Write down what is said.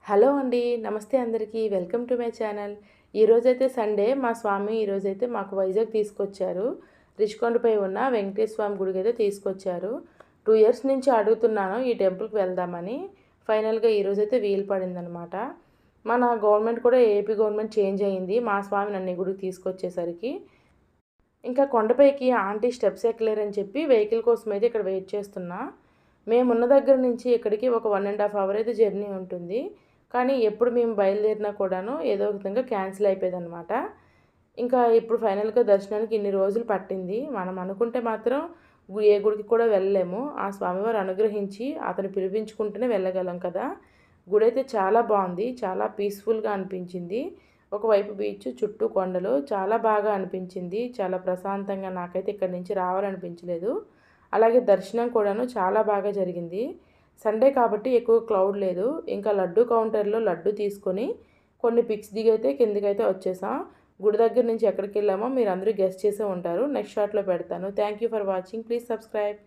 Hello అండి. నమస్తే అందరికీ. Welcome to my channel. ఈరోజైతే సండే మా స్వామి ఈరోజైతే మాకు వైజాగ్ తీసుకొచ్చారు. రిషికొండపై ఉన్న వెంకటేశ్వర స్వామి గుడికైతే తీసుకొచ్చారు. 2 ఇయర్స్ నుంచి అడుగుతున్నాను ఈ టెంపుల్‌కి వెళ్దామని. ఫైనల్‌గా ఈరోజైతే వీలు పడిందనమాట. మన గవర్నమెంట్ కూడా ఏపీ గవర్నమెంట్ చేంజ్ అయింది. మా స్వామి నన్ను ఈ గుడికి తీసుకొచ్చేసరికి. ఇంకా కొండపైకి ఆంటీ స్టెప్స్ ఎక్కలేరని చెప్పి వెహికల్ కోసం అయితే ఇక్కడ వెయిట్ చేస్తున్నా. మేమున్న దగ్గర నుంచి ఇక్కడికి ఒక 1½ అవర్ అయితే జర్నీ ఉంటుంది. కానీ ఎప్పుడు మేము బయలుదేరినా కూడాను ఏదో ఒక విధంగా క్యాన్సిల్ అయిపోయేదనమాట. ఇంకా ఇప్పుడు ఫైనల్‌గా దర్శనానికి ఇన్ని రోజులు పట్టింది. మనం అనుకుంటే మాత్రం ఏ గుడికి కూడా వెళ్ళలేము. ఆ స్వామివారు అనుగ్రహించి అతను పిలిపించుకుంటేనే వెళ్ళగలం కదా! గుడైతే చాలా బావుంది. చాలా పీస్‌ఫుల్‌గా అనిపించింది. ఒకవైపు బీచ్, చుట్టూ కొండలు చాలా బాగా అనిపించింది. చాలా ప్రశాంతంగా నాకైతే ఇక్కడి నుంచి రావాలనిపించలేదు. అలాగే దర్శనం కూడాను చాలా బాగా జరిగింది. సండే కాబట్టి ఎక్కువ క్రౌడ్ లేదు. ఇంకా లడ్డు కౌంటర్‌లో లడ్డు తీసుకొని కొన్ని పిక్స్ దిగైతే కిందకైతే వచ్చేసాం. గుడి దగ్గర నుంచి ఎక్కడికెళ్ళామో మీరందరూ గెస్ చేసే ఉంటారు. నెక్స్ట్ షాట్‌లో పెడతాను. Thank you for watching. Please subscribe.